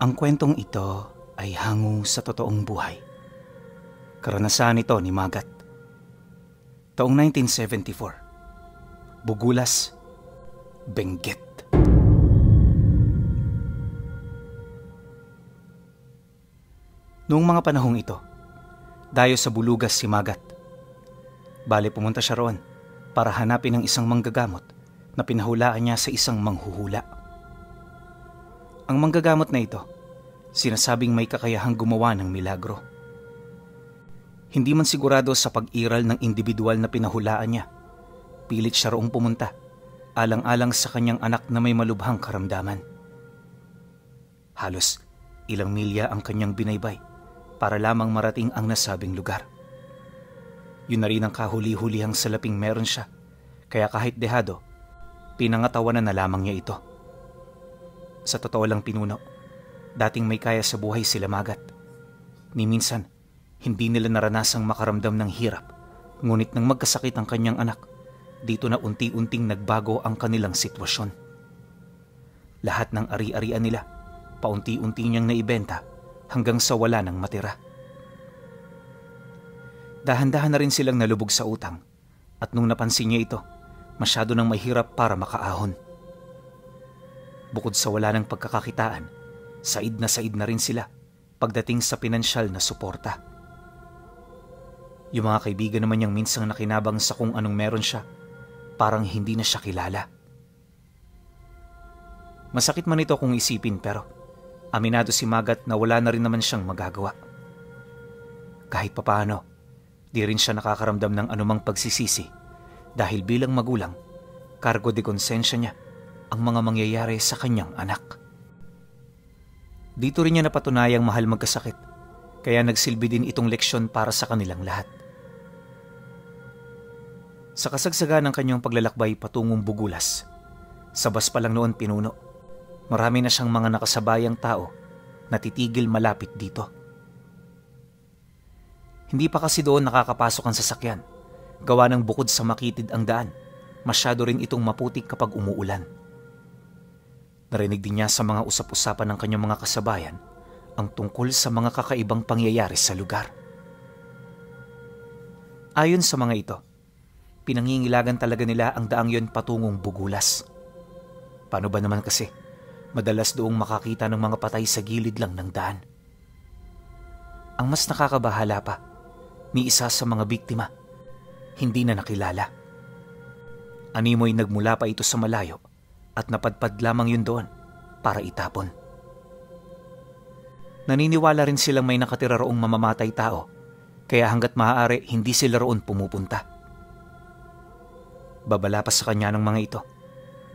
Ang kwentong ito ay hango sa totoong buhay. Karanasan ito ni Magat. Taong 1974. Bugulas, Benguet. Noong mga panahong ito, dayo sa Bulugas si Magat. Bale pumunta siya roon para hanapin ang isang manggagamot na pinahulaan niya sa isang manghuhula. Ang manggagamot na ito, sinasabing may kakayahang gumawa ng milagro. Hindi man sigurado sa pag-iral ng individual na pinahulaan niya, pilit siya roong pumunta, alang-alang sa kanyang anak na may malubhang karamdaman. Halos ilang milya ang kanyang binaybay para lamang marating ang nasabing lugar. Yun na rin ang kahuli-hulihang salaping meron siya, kaya kahit dehado, pinangatawanan na lamang niya ito. Sa totoo lang pinuno, dating may kaya sa buhay sila Magat. Ni minsan, hindi nila naranasang makaramdam ng hirap, ngunit nang magkasakit ang kanyang anak, dito na unti-unting nagbago ang kanilang sitwasyon. Lahat ng ari-arian nila, paunti-unti niyang naibenta hanggang sa wala nang matira. Dahan-dahan na rin silang nalubog sa utang, at nung napansin niya ito, masyado nang mahirap para makaahon. Bukod sa wala ng pagkakakitaan, said na rin sila pagdating sa pinansyal na suporta. Yung mga kaibigan naman niyang minsang nakinabang sa kung anong meron siya, parang hindi na siya kilala. Masakit man ito kung isipin, pero aminado si Magat na wala na rin naman siyang magagawa. Kahit papaano, di rin siya nakakaramdam ng anumang pagsisisi dahil bilang magulang, kargo de konsensya niya ang mga mangyayari sa kanyang anak. Dito rin niya napatunayang mahal magkasakit, kaya nagsilbi din itong leksyon para sa kanilang lahat. Sa kasagsagan ng kanyang paglalakbay patungong Bugulas, sa bus pa lang noon pinuno, marami na siyang mga nakasabayang tao na titigil malapit dito. Hindi pa kasi doon nakakapasok ang sasakyan, gawa ng bukod sa makitid ang daan, masyado rin itong maputik kapag umuulan. Narinig din niya sa mga usap-usapan ng kanyang mga kasabayan ang tungkol sa mga kakaibang pangyayari sa lugar. Ayon sa mga ito, pinangingilagan talaga nila ang daang yon patungong Bugulas. Paano ba naman kasi, madalas doong makakita ng mga patay sa gilid lang ng daan. Ang mas nakakabahala pa, ni isa sa mga biktima, hindi na nakilala. Animoy nagmula pa ito sa malayo at napadpad lamang yun doon para itapon. Naniniwala rin silang may nakatira roong mamamatay tao, kaya hanggat maaari hindi sila roon pumupunta. Babala pa sa kanya ng mga ito,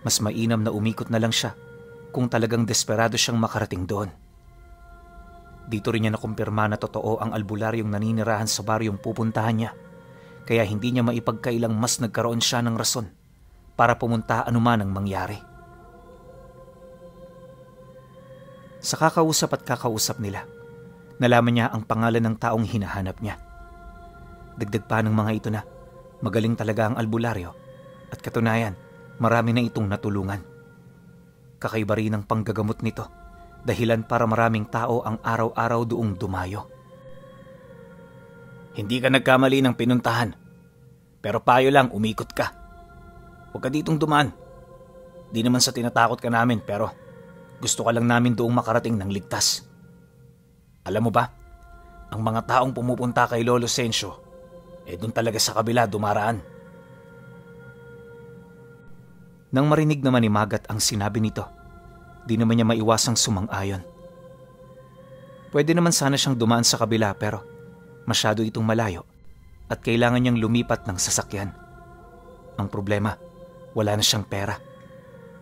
mas mainam na umikot na lang siya kung talagang desperado siyang makarating doon. Dito rin niya nakumpirma na totoo ang albularyong naninirahan sa baryong pupuntahan niya, kaya hindi niya maipagkailang mas nagkaroon siya ng rason para pumunta anuman ang mangyari. Sa kakausap at kakausap nila, nalaman niya ang pangalan ng taong hinahanap niya. Dagdag pa ng mga ito na magaling talaga ang albularyo at katunayan marami na itong natulungan. Kakaiba rin ang panggagamot nito, dahilan para maraming tao ang araw-araw doong dumayo. Hindi ka nagkamali ng pinuntahan, pero payo lang umikot ka. Huwag ka ditong dumaan. Di naman sa tinatakot ka namin, pero gusto ka lang namin doong makarating ng ligtas. Alam mo ba, ang mga taong pumupunta kay Lolo Sensio, doon talaga sa kabila dumaraan. Nang marinig naman ni Magat ang sinabi nito, di naman niya maiwasang sumang-ayon. Pwede naman sana siyang dumaan sa kabila pero masyado itong malayo at kailangan niyang lumipat ng sasakyan. Ang problema, wala na siyang pera.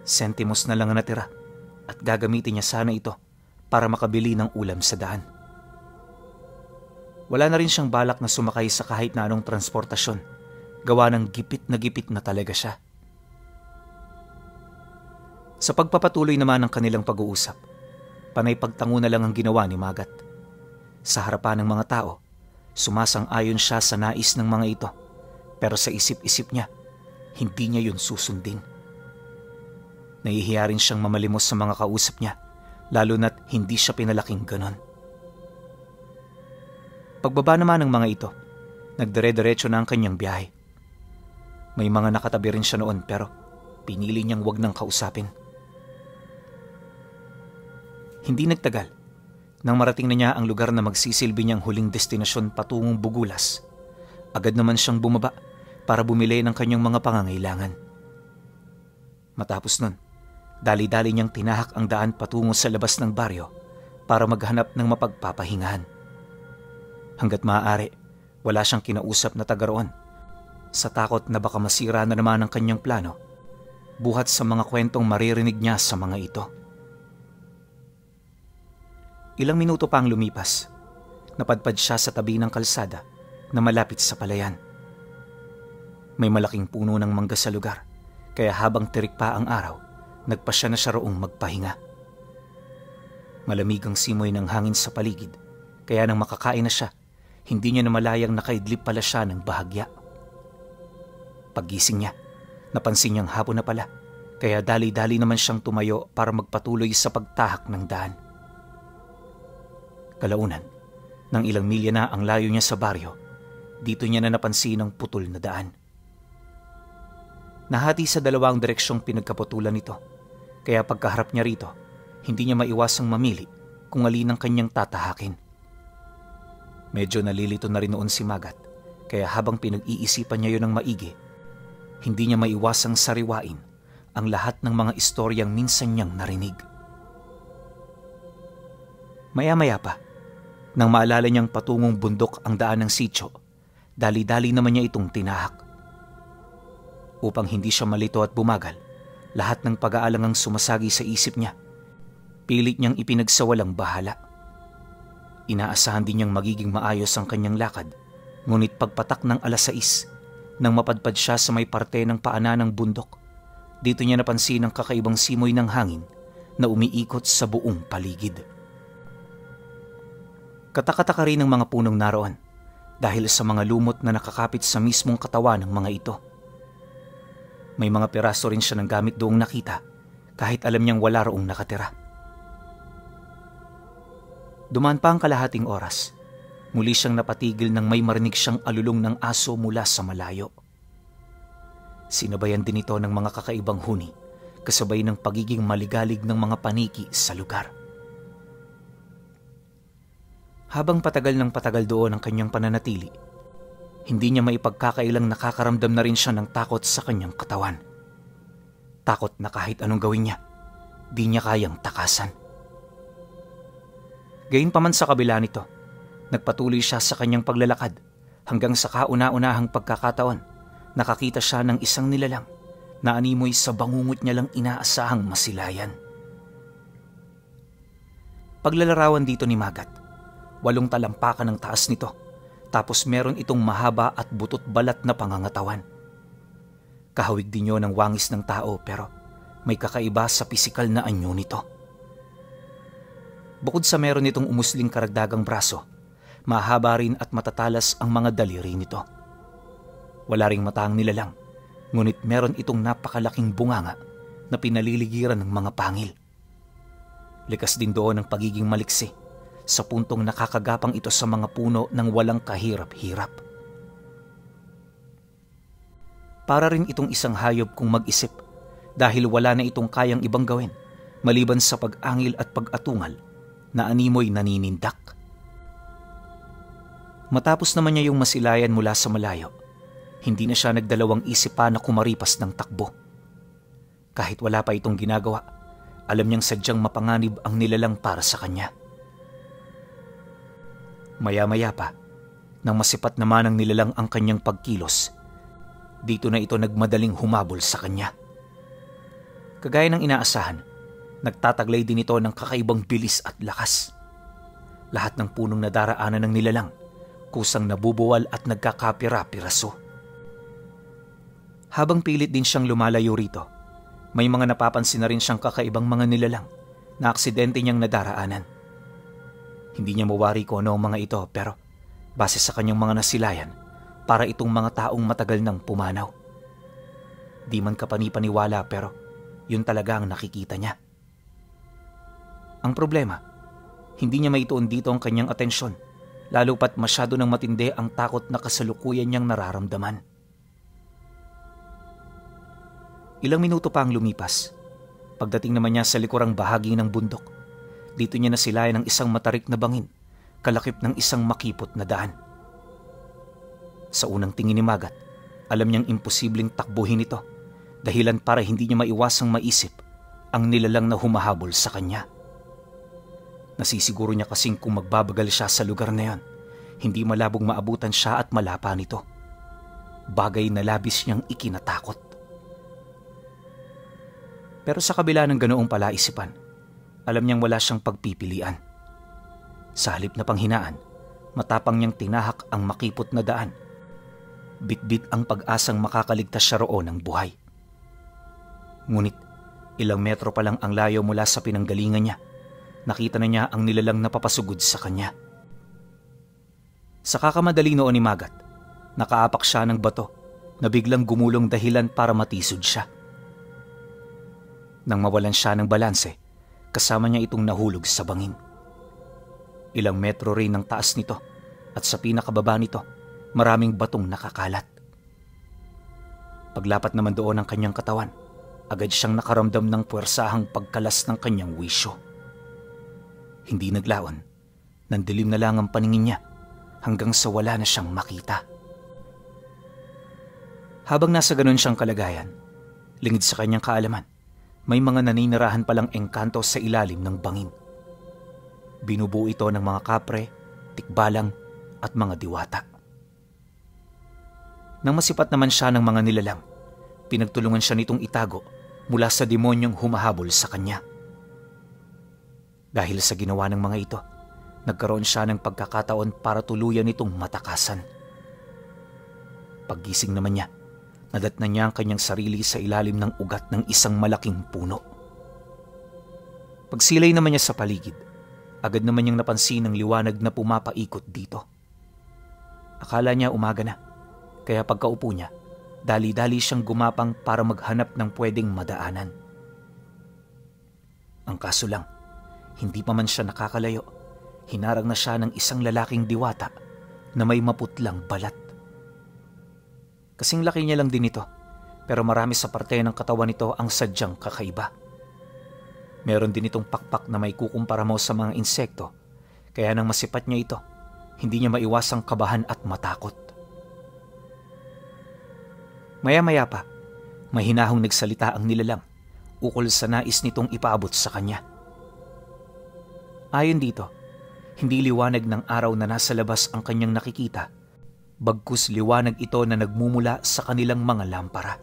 Sentimos na lang ang natira at gagamitin niya sana ito para makabili ng ulam sa daan. Wala na rin siyang balak na sumakay sa kahit na anong transportasyon, gawa ng gipit na talaga siya. Sa pagpapatuloy naman ng kanilang pag-uusap, panay pagtango na lang ang ginawa ni Magat. Sa harapan ng mga tao, sumasang-ayon siya sa nais ng mga ito, pero sa isip-isip niya, hindi niya yun susundin. Nahihiya rin siyang mamalimos sa mga kausap niya lalo na't hindi siya pinalaking ganon. Pagbaba naman ng mga ito, nagdire-diretso na ang kanyang biyahe. May mga nakatabi rin siya noon pero pinili niyang wag nang kausapin. Hindi nagtagal, nang marating na niya ang lugar na magsisilbi niyang huling destinasyon patungong Bugulas, agad naman siyang bumaba para bumili ng kanyang mga pangangailangan. Matapos nun, dali-dali niyang tinahak ang daan patungo sa labas ng baryo para maghanap ng mapagpapahingahan. Hanggat maaari, wala siyang kinausap na taga roon sa takot na baka masira na naman ang kanyang plano buhat sa mga kwentong maririnig niya sa mga ito. Ilang minuto pa ang lumipas, napadpad siya sa tabi ng kalsada na malapit sa palayan. May malaking puno ng mangga sa lugar, kaya habang tirik pa ang araw, nagpasya na siya roong magpahinga. Malamig ang simoy ng hangin sa paligid, kaya nang makakain na siya, hindi niya namalayang nakaidlip pala siya ng bahagya. Paggising niya, napansin niyang hapon na pala, kaya dali-dali naman siyang tumayo para magpatuloy sa pagtahak ng daan. Kalaunan, nang ilang milya na ang layo niya sa baryo, dito niya na napansin ang putol na daan. Nahati sa dalawang direksyong pinagkaputulan nito, kaya pagkaharap niya rito, hindi niya maiwasang mamili kung alin ang kanyang tatahakin. Medyo nalilito na rin noon si Magat, kaya habang pinag-iisipan niya yun ng maigi, hindi niya maiwasang sariwain ang lahat ng mga istoryang minsan niyang narinig. Maya-maya pa, nang maalala niyang patungong bundok ang daan ng sityo, dali-dali naman niya itong tinahak. Upang hindi siya malito at bumagal, lahat ng pag-aalangang sumasagi sa isip niya, pilit niyang ipinagsawalang bahala. Inaasahan din niyang magiging maayos ang kanyang lakad, ngunit pagpatak ng 6:00, nang mapadpad siya sa may parte ng paanan ng bundok, dito niya napansin ang kakaibang simoy ng hangin na umiikot sa buong paligid. Katakataka rin ng mga punong naroon dahil sa mga lumot na nakakapit sa mismong katawan ng mga ito. May mga piraso rin siya ng gamit doong nakita kahit alam niyang wala roong nakatira. Dumaan pa ang kalahating oras, muli siyang napatigil nang may marinig siyang alulong ng aso mula sa malayo. Sinabayan din ito ng mga kakaibang huni kasabay ng pagiging maligalig ng mga paniki sa lugar. Habang patagal ng patagal doon ang kanyang pananatili, hindi niya maipagkakailang nakakaramdam na rin siya ng takot sa kanyang katawan. Takot na kahit anong gawin niya, di niya kayang takasan. Gayunpaman sa kabila nito, nagpatuloy siya sa kanyang paglalakad hanggang sa kauna-unahang pagkakataon, nakakita siya ng isang nilalang na animoy sa bangungot niya lang inaasahang masilayan. Paglalarawan dito ni Magat, 8 talampakan ng taas nito, tapos meron itong mahaba at butot balat na pangangatawan. Kahawig din yun ng wangis ng tao pero may kakaiba sa pisikal na anyo nito. Bukod sa meron itong umusling karagdagang braso, mahaba rin at matatalas ang mga daliri nito. Wala ring mata ang nilalang, ngunit meron itong napakalaking bunganga na pinaliligiran ng mga pangil. Likas din doon ang pagiging maliksi, sa puntong nakakagapang ito sa mga puno ng walang kahirap-hirap. Para rin itong isang hayop kung mag-isip dahil wala na itong kayang ibang gawin maliban sa pag-angil at pag-atungal na animoy naninindak. Matapos naman niya yung masilayan mula sa malayo, hindi na siya nagdalawang isip pa na kumaripas ng takbo. Kahit wala pa itong ginagawa, alam niyang sadyang mapanganib ang nilalang para sa kanya. Maya-maya pa, nang masipat naman ang nilalang ang kanyang pagkilos, dito na ito nagmadaling humabol sa kanya. Kagaya ng inaasahan, nagtataglay din ito ng kakaibang bilis at lakas. Lahat ng punong nadaraanan ng nilalang, kusang nabubuwal at nagkakapira-piraso. Habang pilit din siyang lumalayo rito, may mga napapansin na rin siyang kakaibang mga nilalang na aksidente niyang nadaraanan. Hindi niya mawari kung ano ang mga ito pero base sa kanyang mga nasilayan, para itong mga taong matagal nang pumanaw. Di man kapanipaniwala pero yun talaga ang nakikita niya. Ang problema, hindi niya maituon dito ang kanyang atensyon, lalo pat masyado nang matindi ang takot na kasalukuyan niyang nararamdaman. Ilang minuto pa ang lumipas. Pagdating naman niya sa likurang bahagi ng bundok, dito niya nasilayan ng isang matarik na bangin, kalakip ng isang makipot na daan. Sa unang tingin ni Magat, alam niyang imposibleng takbuhin ito, dahilan para hindi niya maiwasang maisip ang nilalang na humahabol sa kanya. Nasisiguro niya kasing kung magbabagal siya sa lugar na yan, hindi malabong maabutan siya at malapa nito. Bagay na labis niyang ikinatakot. Pero sa kabila ng ganoong palaisipan, alam niyang wala siyang pagpipilian. Sa halip na panghinaan, matapang niyang tinahak ang makipot na daan. Bitbit ang pag-asang makakaligtas siya roon ng buhay. Ngunit ilang metro pa lang ang layo mula sa pinanggalingan niya, nakita na niya ang nilalang napapasugod sa kanya. Sa kakamadali noon ni Magat, nakaapak siya ng bato na biglang gumulong dahilan para matisod siya. Nang mawalan siya ng balanse, kasama niya itong nahulog sa bangin. Ilang metro rin ang taas nito at sa pinakababa nito, maraming batong nakakalat. Paglapat naman doon ng kanyang katawan, agad siyang nakaramdam ng puwersahang pagkalas ng kanyang wisyo. Hindi naglaon, nandilim na lang ang paningin niya hanggang sa wala na siyang makita. Habang nasa ganun siyang kalagayan, lingid sa kanyang kaalaman, may mga naninirahan palang engkanto sa ilalim ng bangin. Binubuo ito ng mga kapre, tikbalang at mga diwata. Nang masipat naman siya ng mga nilalang, pinagtulungan siya nitong itago mula sa demonyong humahabol sa kanya. Dahil sa ginawa ng mga ito, nagkaroon siya ng pagkakataon para tuluyan itong matakasan. Paggising naman niya, nadatnan niya ang kanyang sarili sa ilalim ng ugat ng isang malaking puno. Pagsilay naman niya sa paligid, agad naman niyang napansin ang liwanag na pumapaikot dito. Akala niya umaga na, kaya pagkaupo niya, dali-dali siyang gumapang para maghanap ng pwedeng madaanan. Ang kaso lang, hindi pa man siya nakakalayo, hinarang na siya ng isang lalaking diwata na may maputlang balat. Kasing laki niya lang din ito, pero marami sa parte ng katawan nito ang sadyang kakaiba. Meron din itong pakpak na may kukumpara mo sa mga insekto, kaya nang masipat niya ito, hindi niya maiwasang kabahan at matakot. Maya-maya pa, mahinahong nagsalita ang nilalang ukol sa nais nitong ipaabot sa kanya. Ayon dito, hindi liwanag ng araw na nasa labas ang kanyang nakikita, bagkus liwanag ito na nagmumula sa kanilang mga lampara.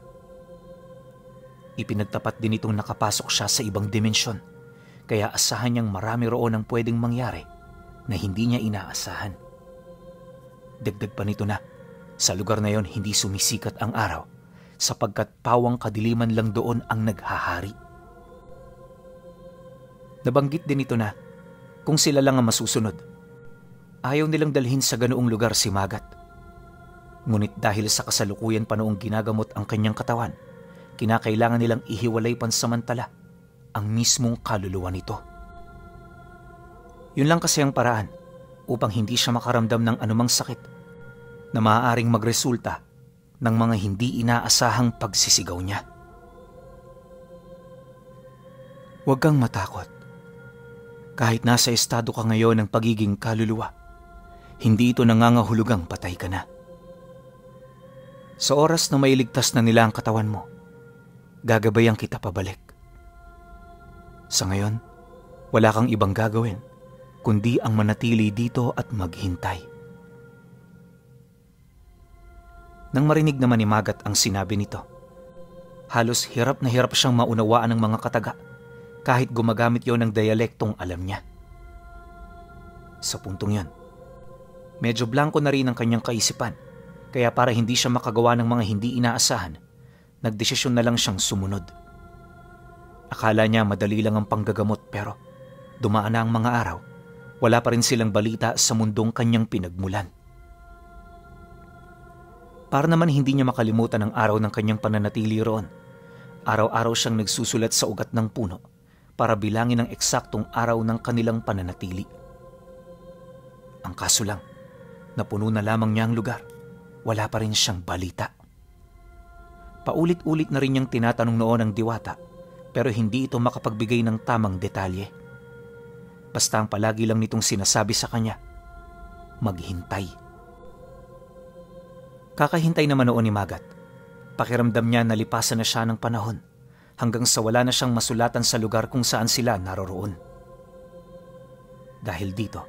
Ipinagtapat din itong nakapasok siya sa ibang dimensyon, kaya asahan niyang marami roon ang pwedeng mangyari na hindi niya inaasahan. Dagdag pa nito na, sa lugar na yon hindi sumisikat ang araw sapagkat pawang kadiliman lang doon ang naghahari. Nabanggit din ito na kung sila lang ang masusunod, ayaw nilang dalhin sa ganoong lugar si Magat. Ngunit dahil sa kasalukuyan pa noong ginagamot ang kanyang katawan, kinakailangan nilang ihiwalay pansamantala ang mismong kaluluwa nito. Yun lang kasi ang paraan upang hindi siya makaramdam ng anumang sakit na maaaring magresulta ng mga hindi inaasahang pagsisigaw niya. Huwag kang matakot. Kahit nasa estado ka ngayon ng pagiging kaluluwa, hindi ito nangangahulugang patay ka na. Sa oras na mailigtas na nila ang katawan mo, gagabayan kita pabalik. Sa ngayon, wala kang ibang gagawin kundi ang manatili dito at maghintay. Nang marinig naman ni Magat ang sinabi nito, halos hirap na hirap siyang maunawaan ng mga kataga kahit gumagamit yon ng dialektong alam niya. Sa puntong yon, medyo blanko na rin ang kanyang kaisipan, kaya para hindi siya makagawa ng mga hindi inaasahan, nagdesisyon na lang siyang sumunod. Akala niya madali lang ang panggagamot pero dumaan na ang mga araw, wala pa rin silang balita sa mundong kanyang pinagmulan. Para naman hindi niya makalimutan ang araw ng kanyang pananatili roon, araw-araw siyang nagsusulat sa ugat ng puno para bilangin ang eksaktong araw ng kanilang pananatili. Ang kaso lang, napuno na lamang niya ang lugar. Wala pa rin siyang balita. Paulit-ulit na rin niyang tinatanong noon ang diwata, pero hindi ito makapagbigay ng tamang detalye. Basta ang palagi lang nitong sinasabi sa kanya, maghintay. Kakahintay naman noon ni Magat. Pakiramdam niya na lipasan na siya ng panahon hanggang sa wala na siyang masulatan sa lugar kung saan sila naroroon. Dahil dito,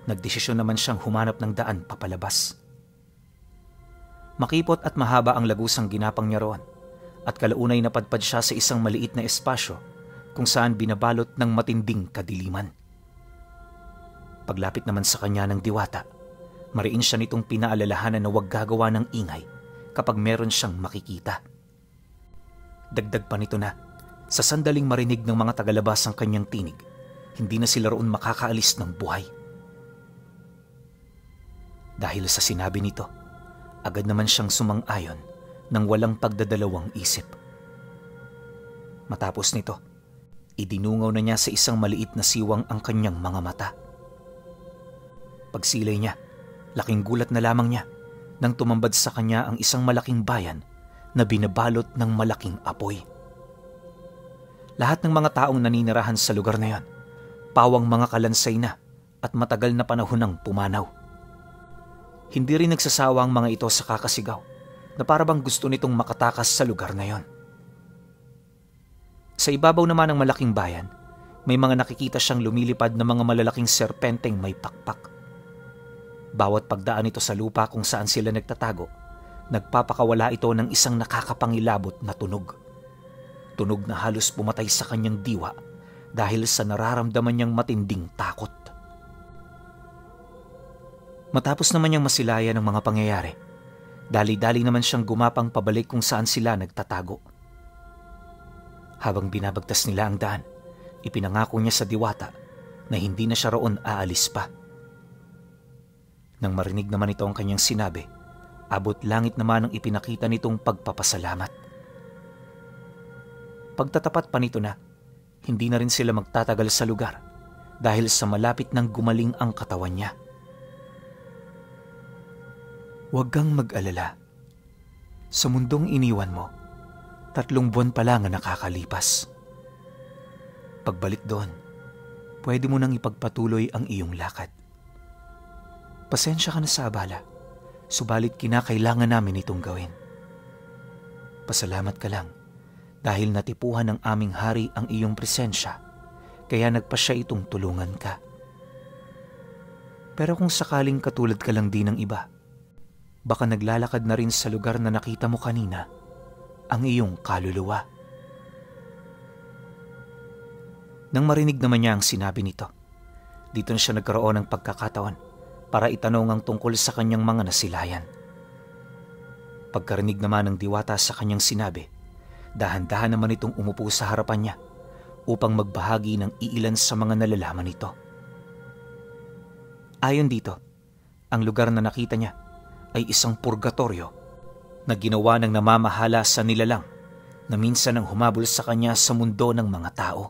nagdesisyon naman siyang humanap ng daan papalabas. Makipot at mahaba ang lagusang ginapang niya roon at kalaunay napadpad siya sa isang maliit na espasyo kung saan binabalot ng matinding kadiliman. Paglapit naman sa kanya ng diwata, mariin siya nitong pinaalalahanan na huwag gagawa ng ingay kapag meron siyang makikita. Dagdag pa nito na, sa sandaling marinig ng mga tagalabas ang kanyang tinig, hindi na sila roon makakaalis ng buhay. Dahil sa sinabi nito, agad naman siyang sumang-ayon nang walang pagdadalawang isip. Matapos nito, idinungaw na niya sa isang maliit na siwang ang kanyang mga mata. Pagsilay niya, laking gulat na lamang niya nang tumambad sa kanya ang isang malaking bayan na binabalot ng malaking apoy. Lahat ng mga taong naninirahan sa lugar na yon, pawang mga kalansay na at matagal na panahon ng pumanaw. Hindi rin nagsasawa ang mga ito sa kakasigaw na parabang gusto nitong makatakas sa lugar na yon. Sa ibabaw naman ng malaking bayan, may mga nakikita siyang lumilipad na mga malalaking serpenteng may pakpak. Bawat pagdaan nito sa lupa kung saan sila nagtatago, nagpapakawala ito ng isang nakakapangilabot na tunog. Tunog na halos pumatay sa kanyang diwa dahil sa nararamdaman niyang matinding takot. Matapos naman niyang masilayan ng mga pangyayari, dali-dali naman siyang gumapang pabalik kung saan sila nagtatago. Habang binabagtas nila ang daan, ipinangako niya sa diwata na hindi na siya roon aalis pa. Nang marinig naman ito ang kanyang sinabi, abot langit naman ang ipinakita nitong pagpapasalamat. Pagtatapat pa nito na, hindi na rin sila magtatagal sa lugar dahil sa malapit nang gumaling ang katawan niya. Huwag kang mag-alala. Sa mundong iniwan mo, 3 buwan pa lang ang nakakalipas. Pagbalik doon, pwede mo nang ipagpatuloy ang iyong lakad. Pasensya ka na sa abala, subalit kinakailangan namin itong gawin. Pasalamat ka lang dahil natipuhan ng aming hari ang iyong presensya, kaya nagpasya itong tulungan ka. Pero kung sakaling katulad ka lang din ng iba, baka naglalakad na rin sa lugar na nakita mo kanina ang iyong kaluluwa. Nang marinig naman niya ang sinabi nito, dito na siya nagkaroon ng pagkakataon para itanong ang tungkol sa kanyang mga nasilayan. Pagkarinig naman ng diwata sa kanyang sinabi, dahan-dahan naman itong umupo sa harapan niya upang magbahagi ng iilan sa mga nalalaman nito. Ayon dito, ang lugar na nakita niya ay isang purgatorio na ginawa ng namamahala sa nilalang na minsan ang humabol sa kanya sa mundo ng mga tao.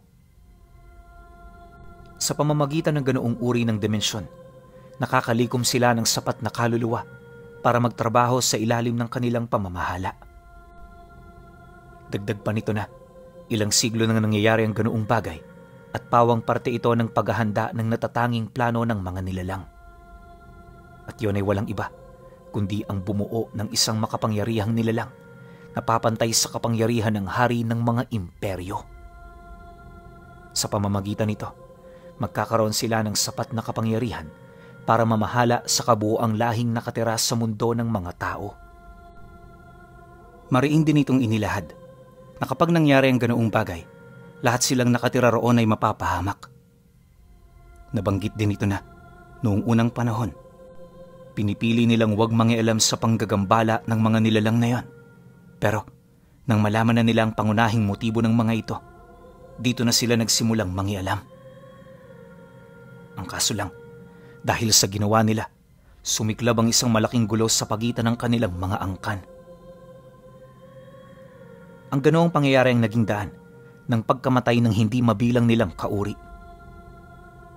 Sa pamamagitan ng ganoong uri ng dimensyon, nakakalikom sila ng sapat na kaluluwa para magtrabaho sa ilalim ng kanilang pamamahala. Dagdag pa nito na, ilang siglo nang nangyayari ang ganoong bagay at pawang parte ito ng paghahanda ng natatanging plano ng mga nilalang. At yun ay walang iba kundi ang bumuo ng isang makapangyarihang nilalang na papantay sa kapangyarihan ng hari ng mga imperyo. Sa pamamagitan nito, magkakaroon sila ng sapat na kapangyarihan para mamahala sa kabuoang lahing nakatira sa mundo ng mga tao. Mariin din itong inilahad na kapag nangyari ang ganoong bagay, lahat silang nakatira roon ay mapapahamak. Nabanggit din ito na noong unang panahon, pinipili nilang huwag mangialam sa panggagambala ng mga nilalang na yon. Pero nang malaman na nila ang pangunahing motibo ng mga ito, dito na sila nagsimulang mangialam. Ang kaso lang, dahil sa ginawa nila, sumiklab ang isang malaking gulo sa pagitan ng kanilang mga angkan. Ang ganoong pangyayari ang naging daan ng pagkamatay ng hindi mabilang nilang kauri.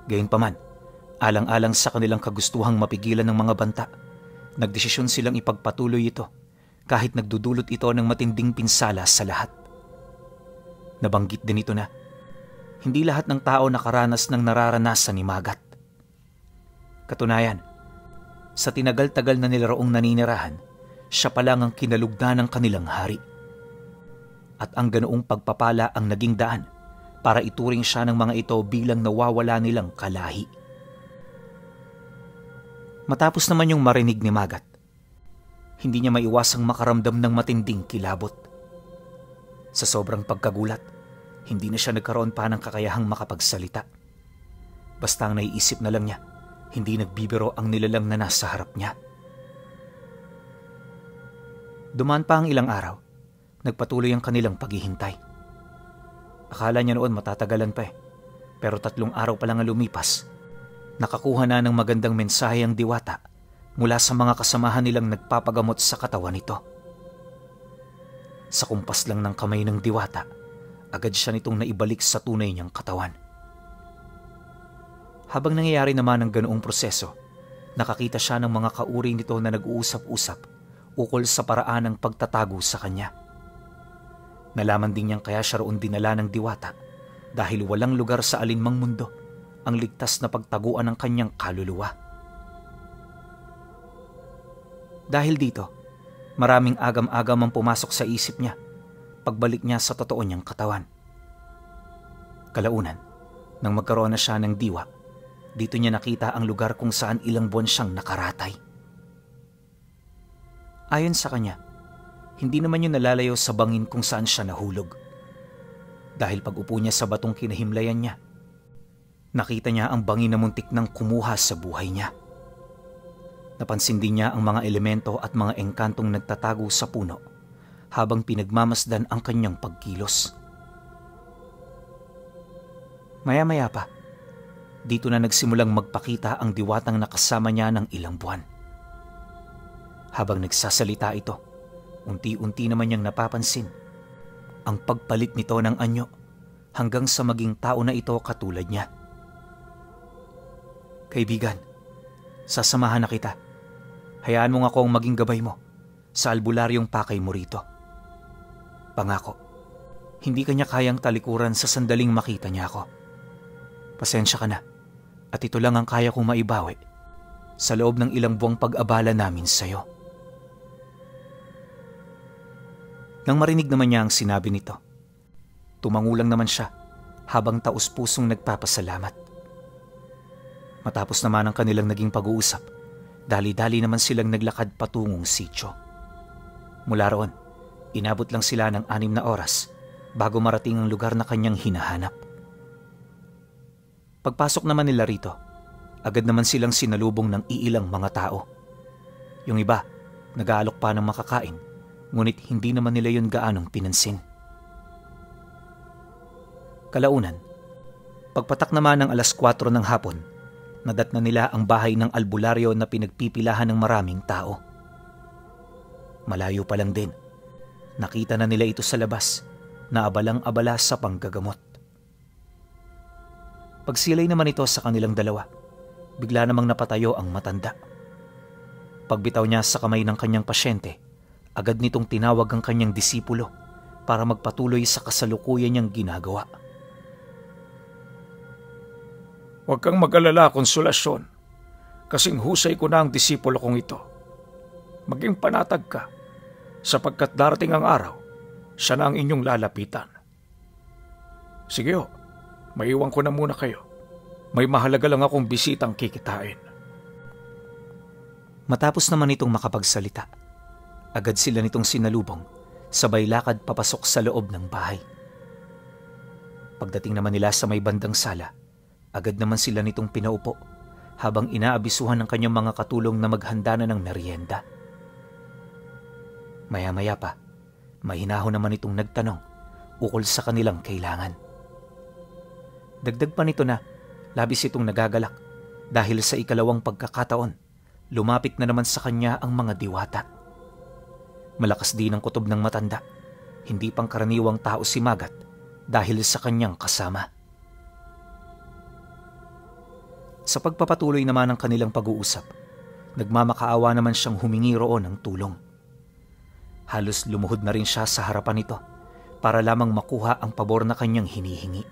Gayunpaman, alang-alang sa kanilang kagustuhang mapigilan ng mga banta, nagdesisyon silang ipagpatuloy ito kahit nagdudulot ito ng matinding pinsala sa lahat. Nabanggit din ito na hindi lahat ng tao nakaranas ng nararanasan ni Magat. Katunayan, sa tinagal-tagal na nilaroong naninirahan, siya pa lang ang kinalugdan ng kanilang hari. At ang ganoong pagpapala ang naging daan para ituring siya ng mga ito bilang nawawala nilang kalahi. Matapos naman yung marinig ni Magat, hindi niya maiwasang makaramdam ng matinding kilabot. Sa sobrang pagkagulat, hindi na siya nagkaroon pa ng kakayahang makapagsalita. Basta ang naiisip na lang niya, hindi nagbibiro ang nilalang na nasa harap niya. Dumaan pa ang ilang araw, nagpatuloy ang kanilang paghihintay. Akala niya noon matatagalan pa pero 3 araw pa lang ang lumipas. Nakakuha na ng magandang mensahe ang diwata mula sa mga kasamahan nilang nagpapagamot sa katawan nito. Sa kumpas lang ng kamay ng diwata, agad siya nitong naibalik sa tunay niyang katawan. Habang nangyayari naman ang ganoong proseso, nakakita siya ng mga kauri nito na nag-uusap-usap ukol sa paraan ng pagtatago sa kanya. Nalaman din niyang kaya siya roon dinala ng diwata dahil walang lugar sa alinmang mundo ang ligtas na pagtaguan ng kanyang kaluluwa. Dahil dito, maraming agam-agam ang pumasok sa isip niya pagbalik niya sa totoo niyang katawan. Kalaunan, nang magkaroon na siya ng diwa, dito niya nakita ang lugar kung saan ilang buwan siyang nakaratay. Ayon sa kanya, hindi naman yun nalalayo sa bangin kung saan siya nahulog. Dahil pag-upo niya sa batong kinahimlayan niya, nakita niya ang bangin na muntik nang kumuha sa buhay niya. Napansin din niya ang mga elemento at mga engkantong nagtatago sa puno habang pinagmamasdan ang kanyang pagkilos. Maya-maya pa, dito na nagsimulang magpakita ang diwatang nakasama niya ng ilang buwan. Habang nagsasalita ito, unti-unti naman niyang napapansin ang pagpalit nito ng anyo hanggang sa maging tao na ito katulad niya. Kaibigan, sasamahan na kita. Hayaan mo nga akong maging gabay mo sa albularyong pakay mo rito. Pangako, hindi kanya kayang talikuran sa sandaling makita niya ako. Pasensya ka na at ito lang ang kaya kong maibawi sa loob ng ilang buwang pag-abala namin sa'yo. Nang marinig naman niya ang sinabi nito, tumangulang naman siya habang taus-pusong nagpapasalamat. Matapos naman ang kanilang naging pag-uusap, dali-dali naman silang naglakad patungong sitio. Mula roon, inabot lang sila ng 6 na oras bago marating ang lugar na kanyang hinahanap. Pagpasok naman nila rito, agad naman silang sinalubong ng iilang mga tao. Yung iba, nag-aalok pa ng makakain, ngunit hindi naman nila yun gaanong pinansin. Kalaunan, pagpatak naman ng 4:00 ng hapon, nadatna nila ang bahay ng albularyo na pinagpipilahan ng maraming tao. Malayo pa lang din, nakita na nila ito sa labas na abalang-abala sa panggagamot. Pagsilay naman ito sa kanilang dalawa, bigla namang napatayo ang matanda. Pagbitaw niya sa kamay ng kanyang pasyente, agad nitong tinawag ang kanyang disipulo para magpatuloy sa kasalukuyan niyang ginagawa. Huwag kang mag-alala, Konsolasyon, kasing husay ko na ang disipulo kong ito. Maging panatag ka, sapagkat darating ang araw, siya na ang inyong lalapitan. Sige ho, maiwan ko na muna kayo. May mahalaga lang akong bisitang kikitain. Matapos naman itong makapagsalita, agad sila nitong sinalubong, sabay lakad papasok sa loob ng bahay. Pagdating naman nila sa may bandang sala, agad naman sila nitong pinaupo habang inaabisuhan ng kanyang mga katulong na maghanda na ng merienda. Maya-maya pa, mahinahon naman itong nagtanong ukol sa kanilang kailangan. Dagdag pa nito na labis itong nagagalak dahil sa ikalawang pagkakataon, lumapit na naman sa kanya ang mga diwata. Malakas din ang kutob ng matanda, hindi pang karaniwang tao si Magat, dahil sa kanyang kasama. Sa pagpapatuloy naman ng kanilang pag-uusap, nagmamakaawa naman siyang humingi roon ng tulong. Halos lumuhod na rin siya sa harapan nito para lamang makuha ang pabor na kanyang hinihingi.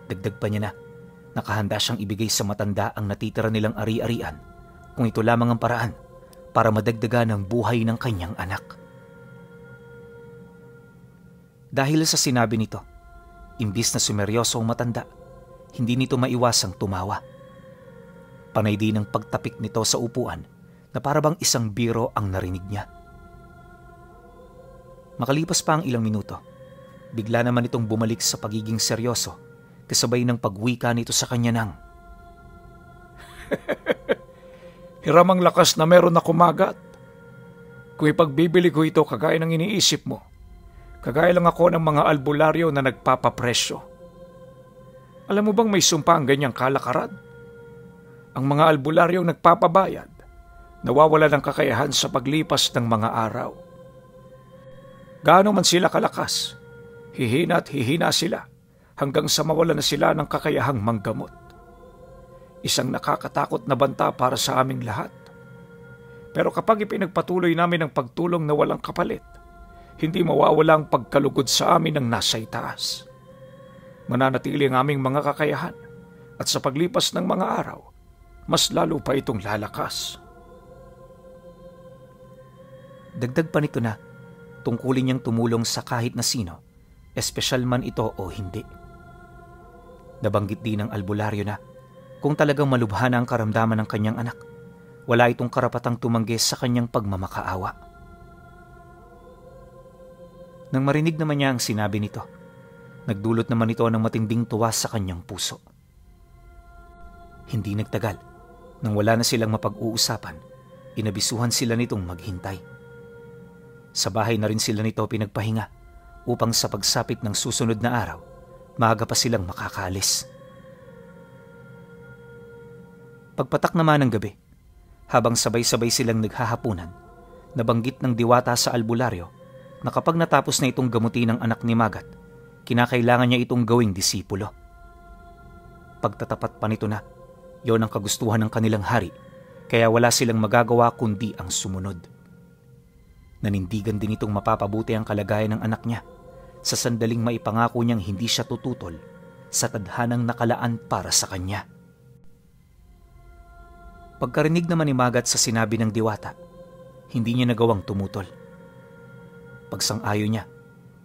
Dagdag pa niya na, nakahanda siyang ibigay sa matanda ang natitira nilang ari-arian kung ito lamang ang paraan para madagdagan ang buhay ng kanyang anak. Dahil sa sinabi nito, imbis na sumeryoso ang matanda, hindi nito maiwasang tumawa. Panay din ang pagtapik nito sa upuan na parabang isang biro ang narinig niya. Makalipas pa ang ilang minuto, bigla naman itong bumalik sa pagiging seryoso kasabay ng pagwika nito sa kanya ng Hiram ang lakas na meron na kumagat. Kung ipagbibili ko ito kagaya ng iniisip mo, kagaya lang ako ng mga albularyo na nagpapapresyo. Alam mo bang may sumpa ang ganyang kalakaran? Ang mga albularyong nagpapabayad, nawawala ng kakayahan sa paglipas ng mga araw. Gaano man sila kalakas, hihina at hihina sila hanggang sa mawala na sila ng kakayahang manggamot. Isang nakakatakot na banta para sa aming lahat. Pero kapag ipinagpatuloy namin ang pagtulong na walang kapalit, hindi mawawala ang pagkalugod sa amin ng nasa itaas. Mananatili ang aming mga kakayahan at sa paglipas ng mga araw, mas lalo pa itong lalakas. Dagdag pa nito na, tungkulin niyang tumulong sa kahit na sino, espesyal man ito o hindi. Nabanggit din ng albularyo na, kung talagang malubha na ang karamdaman ng kanyang anak, wala itong karapatang tumanggi sa kanyang pagmamakaawa. Nang marinig naman niya ang sinabi nito, nagdulot naman ito ng matinding tuwa sa kanyang puso. Hindi nagtagal, nang wala na silang mapag-uusapan, inabisuhan sila nitong maghintay. Sa bahay na rin sila nito pinagpahinga upang sa pagsapit ng susunod na araw, maaga pa silang makakaalis. Pagpatak naman ng gabi, habang sabay-sabay silang naghahapunan, nabanggit ng diwata sa albularyo na kapag natapos na itong gamutin ng anak ni Magat, kinakailangan niya itong gawing disipulo. Pagtatapat pa nito na, yon ang kagustuhan ng kanilang hari, kaya wala silang magagawa kundi ang sumunod. Nanindigan din itong mapapabuti ang kalagayan ng anak niya sa sandaling maipangako niyang hindi siya tututol sa tadhanang nakalaan para sa kanya. Pagkarinig naman ni Magat sa sinabi ng diwata, hindi niya nagawang tumutol. Pagsang-ayon niya,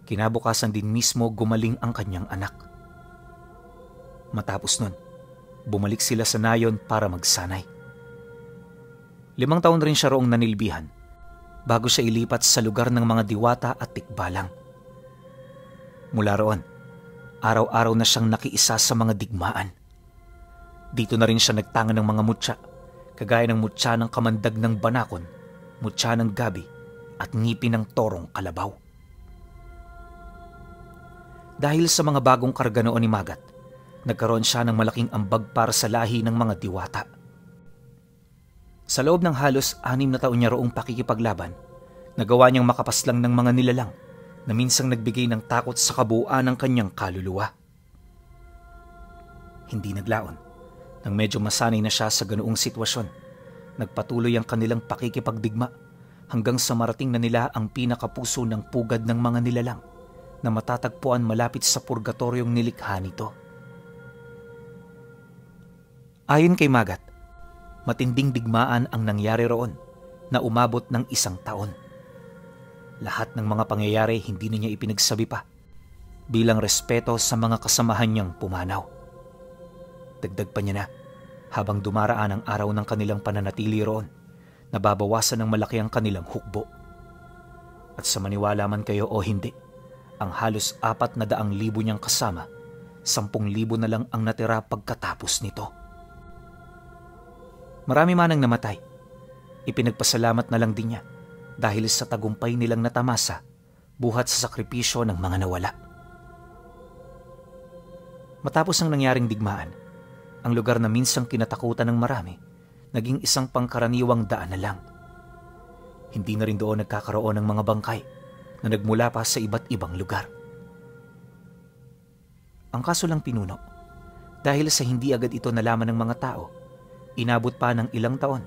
kinabukasan din mismo gumaling ang kanyang anak. Matapos nun, bumalik sila sa nayon para magsanay. 5 taon rin siya roong nanilbihan bago siya ilipat sa lugar ng mga diwata at tikbalang. Mula roon, araw-araw na siyang nakiisa sa mga digmaan. Dito na rin siya nagtanga ng mga mutya, kagaya ng mutya ng kamandag ng banakon, mutya ng gabi at ngipin ng torong kalabaw. Dahil sa mga bagong karga noon ni Magat, nagkaroon siya ng malaking ambag para sa lahi ng mga diwata. Sa loob ng halos 6 na taon niya roong pakikipaglaban, nagawa niyang makapaslang ng mga nilalang na minsang nagbigay ng takot sa kabuuan ng kanyang kaluluwa. Hindi naglaon, nang medyo masanay na siya sa ganoong sitwasyon, nagpatuloy ang kanilang pakikipagdigma hanggang sa marating na nila ang pinakapuso ng pugad ng mga nilalang na matatagpuan malapit sa purgatoryong nilikha nito. Ayon kay Magat, matinding digmaan ang nangyari roon na umabot ng 1 taon. Lahat ng mga pangyayari hindi na niya ipinagsabi pa bilang respeto sa mga kasamahan niyang pumanaw. Dagdag pa niya na, habang dumaraan ang araw ng kanilang pananatili roon, nababawasan ng malaki ang kanilang hukbo. At sa maniwala man kayo o hindi, ang halos 400,000 niyang kasama, 10,000 na lang ang natira pagkatapos nito. Marami man ang namatay. Ipinagpasalamat na lang din niya dahil sa tagumpay nilang natamasa buhat sa sakripisyo ng mga nawala. Matapos ang nangyaring digmaan, ang lugar na minsang kinatakutan ng marami, naging isang pangkaraniwang daan na lang. Hindi na rin doon nagkakaroon ng mga bangkay na nagmula pa sa iba't ibang lugar. Ang kaso lang pinuno, dahil sa hindi agad ito nalaman ng mga tao, inabot pa ng ilang taon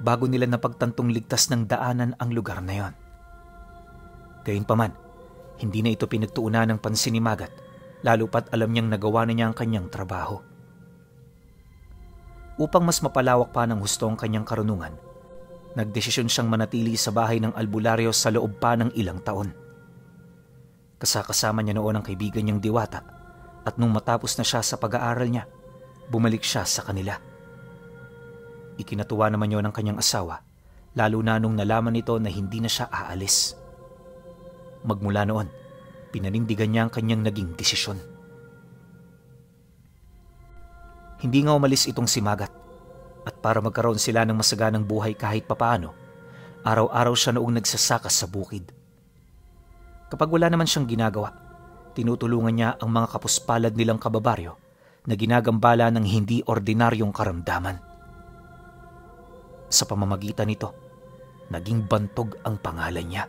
bago nila napagtantong ligtas ng daanan ang lugar na yon. Gayunpaman, hindi na ito pinagtuunan ng pansin ni Magat, lalo pat alam niyang nagawa na niya ang kanyang trabaho. Upang mas mapalawak pa ng husto ang kanyang karunungan, nagdesisyon siyang manatili sa bahay ng albularyo sa loob pa ng ilang taon. Kasakasama niya noon ang kaibigan niyang Diwata, at nung matapos na siya sa pag-aaral niya, bumalik siya sa kanila. Ikinatuwa naman yon ng kanyang asawa, lalo na nung nalaman nito na hindi na siya aalis. Magmula noon, pinanindigan niya ang kanyang naging desisyon. Hindi nga umalis itong si Magat, at para magkaroon sila ng masaganang buhay kahit papaano, araw-araw siya noong nagsasaka sa bukid. Kapag wala naman siyang ginagawa, tinutulungan niya ang mga kapuspalad nilang kababaryo na ginagambala ng hindi ordinaryong karamdaman. Sa pamamagitan nito, naging bantog ang pangalan niya.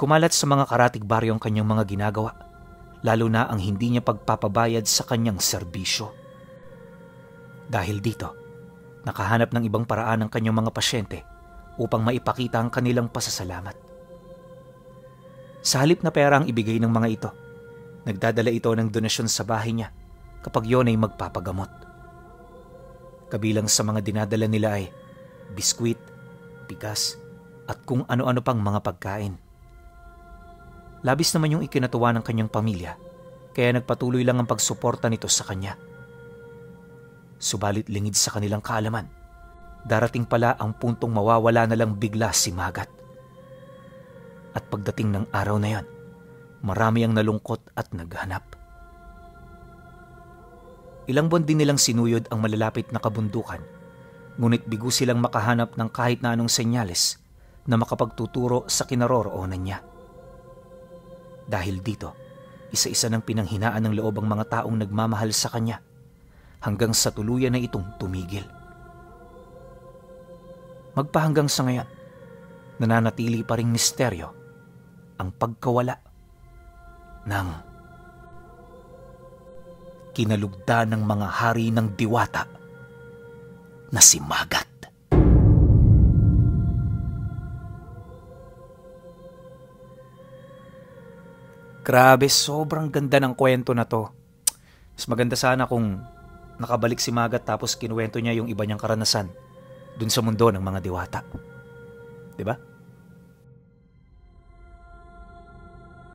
Kumalat sa mga karatig baryo ang kanyang mga ginagawa, lalo na ang hindi niya pagpapabayad sa kanyang serbisyo. Dahil dito, nakahanap ng ibang paraan ang kanyang mga pasyente upang maipakita ang kanilang pasasalamat. Sa halip na pera ang ibigay ng mga ito, nagdadala ito ng donasyon sa bahay niya kapag yon ay magpapagamot. Kabilang sa mga dinadala nila ay biskwit, bigas, at kung ano-ano pang mga pagkain. Labis naman yung ikinatuwa ng kanyang pamilya, kaya nagpatuloy lang ang pagsuporta nito sa kanya. Subalit lingid sa kanilang kaalaman, darating pala ang puntong mawawala na lang bigla si Magat. At pagdating ng araw na yon, marami ang nalungkot at naghanap. Ilang buwan din nilang sinuyod ang malalapit na kabundukan, ngunit bigo silang makahanap ng kahit na anong senyales na makapagtuturo sa kinaroroonan niya. Dahil dito, isa-isa ng pinanghinaan ng loob ang mga taong nagmamahal sa kanya, hanggang sa tuluyan na itong tumigil. Magpahanggang sa ngayon, nananatili pa ring misteryo ang pagkawala ng kinalugdan ng mga hari ng Diwata na si Magat. Grabe, sobrang ganda ng kwento na to. Mas maganda sana kung nakabalik si Magat tapos kinuwento niya yung iba niyang karanasan dun sa mundo ng mga Diwata. 'Di ba?